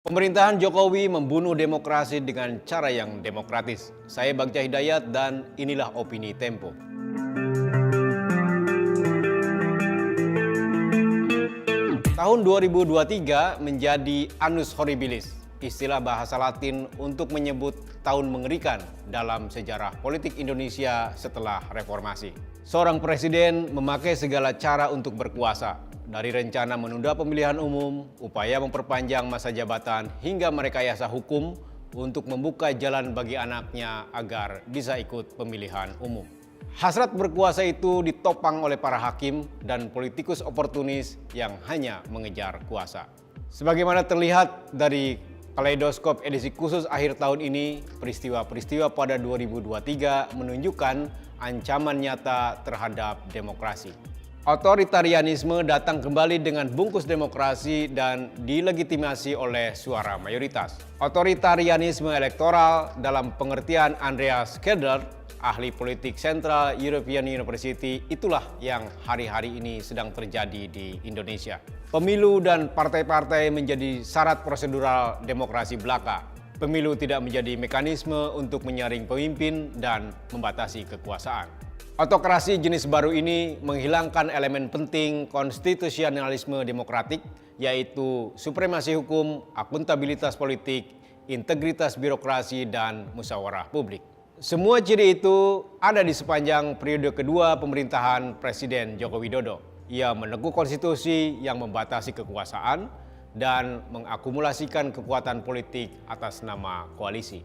Pemerintahan Jokowi membunuh demokrasi dengan cara yang demokratis. Saya Bagja Hidayat dan inilah opini Tempo. Tahun 2023 menjadi annus horribilis, istilah bahasa Latin untuk menyebut tahun mengerikan dalam sejarah politik Indonesia setelah reformasi. Seorang presiden memakai segala cara untuk berkuasa, dari rencana menunda pemilihan umum, upaya memperpanjang masa jabatan, hingga merekayasa hukum untuk membuka jalan bagi anaknya agar bisa ikut pemilihan umum. Hasrat berkuasa itu ditopang oleh para hakim dan politikus oportunis yang hanya mengejar kuasa. Sebagaimana terlihat dari Kaleidoskop edisi khusus akhir tahun ini, peristiwa-peristiwa pada 2023 menunjukkan ancaman nyata terhadap demokrasi. Otoritarianisme datang kembali dengan bungkus demokrasi dan dilegitimasi oleh suara mayoritas. Otoritarianisme elektoral dalam pengertian Andreas Kedler, ahli politik Central European University, itulah yang hari-hari ini sedang terjadi di Indonesia. Pemilu dan partai-partai menjadi syarat prosedural demokrasi belaka. Pemilu tidak menjadi mekanisme untuk menyaring pemimpin dan membatasi kekuasaan. Autokrasi jenis baru ini menghilangkan elemen penting konstitusionalisme demokratik, yaitu supremasi hukum, akuntabilitas politik, integritas birokrasi, dan musyawarah publik. Semua ciri itu ada di sepanjang periode kedua pemerintahan Presiden Joko Widodo. Ia meneguk konstitusi yang membatasi kekuasaan dan mengakumulasikan kekuatan politik atas nama koalisi.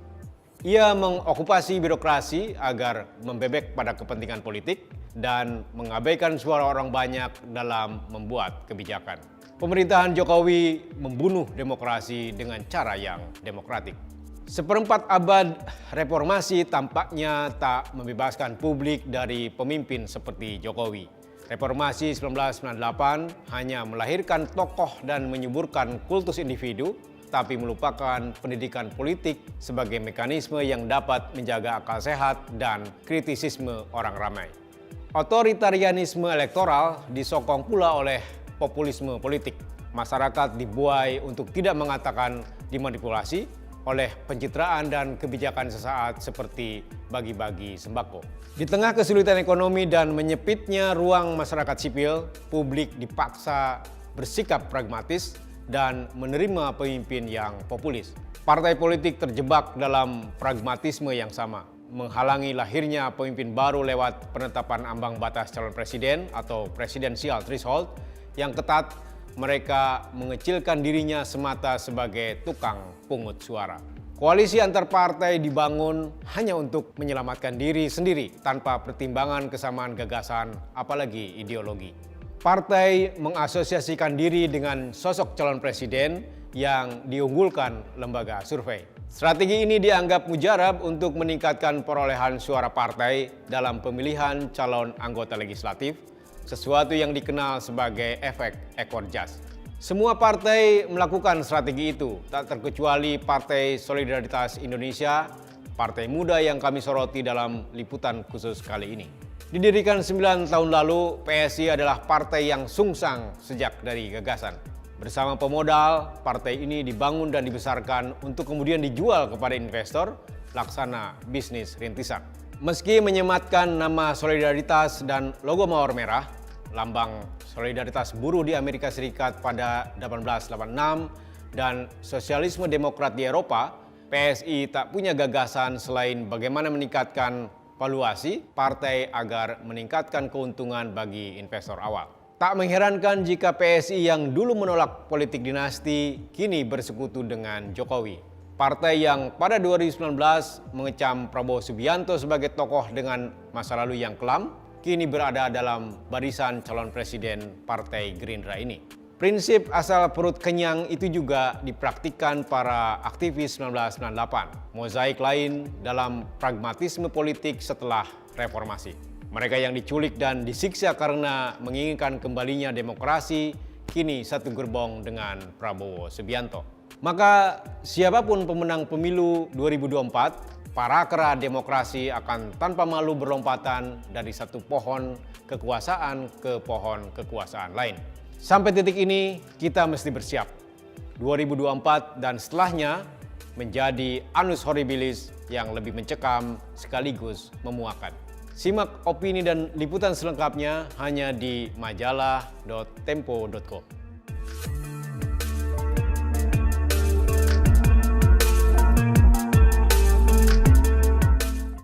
Ia mengokupasi birokrasi agar membebek pada kepentingan politik dan mengabaikan suara orang banyak dalam membuat kebijakan. Pemerintahan Jokowi membunuh demokrasi dengan cara yang demokratik. Seperempat abad reformasi tampaknya tak membebaskan publik dari pemimpin seperti Jokowi. Reformasi 1998 hanya melahirkan tokoh dan menyuburkan kultus individu, tapi melupakan pendidikan politik sebagai mekanisme yang dapat menjaga akal sehat dan kritisisme orang ramai. Otoritarianisme elektoral disokong pula oleh populisme politik. Masyarakat dibuai untuk tidak mengatakan dimanipulasi oleh pencitraan dan kebijakan sesaat seperti bagi-bagi sembako. Di tengah kesulitan ekonomi dan menyempitnya ruang masyarakat sipil, publik dipaksa bersikap pragmatis dan menerima pemimpin yang populis. Partai politik terjebak dalam pragmatisme yang sama, menghalangi lahirnya pemimpin baru lewat penetapan ambang batas calon presiden atau presidential threshold yang ketat. Mereka mengecilkan dirinya semata sebagai tukang pungut suara. Koalisi antar partai dibangun hanya untuk menyelamatkan diri sendiri tanpa pertimbangan kesamaan gagasan, apalagi ideologi. Partai mengasosiasikan diri dengan sosok calon presiden yang diunggulkan lembaga survei. Strategi ini dianggap mujarab untuk meningkatkan perolehan suara partai dalam pemilihan calon anggota legislatif, sesuatu yang dikenal sebagai efek ekor jas. Semua partai melakukan strategi itu, tak terkecuali Partai Solidaritas Indonesia, partai muda yang kami soroti dalam liputan khusus kali ini. Didirikan 9 tahun lalu, PSI adalah partai yang sungsang sejak dari gagasan. Bersama pemodal, partai ini dibangun dan dibesarkan untuk kemudian dijual kepada investor, laksana bisnis rintisan. Meski menyematkan nama Solidaritas dan logo mawar merah, lambang solidaritas buruh di Amerika Serikat pada 1886 dan sosialisme demokrat di Eropa, PSI tak punya gagasan selain bagaimana meningkatkan valuasi partai agar meningkatkan keuntungan bagi investor awal. Tak mengherankan jika PSI yang dulu menolak politik dinasti kini bersekutu dengan Jokowi. Partai yang pada 2019 mengecam Prabowo Subianto sebagai tokoh dengan masa lalu yang kelam, kini berada dalam barisan calon presiden Partai Gerindra ini. Prinsip asal perut kenyang itu juga dipraktikkan para aktivis 1998. Mozaik lain dalam pragmatisme politik setelah reformasi. Mereka yang diculik dan disiksa karena menginginkan kembalinya demokrasi, kini satu gerbong dengan Prabowo Subianto. Maka siapapun pemenang pemilu 2024, para kera demokrasi akan tanpa malu berlompatan dari satu pohon kekuasaan ke pohon kekuasaan lain. Sampai titik ini kita mesti bersiap. 2024 dan setelahnya menjadi annus horribilis yang lebih mencekam sekaligus memuakan. Simak opini dan liputan selengkapnya hanya di majalah.tempo.co.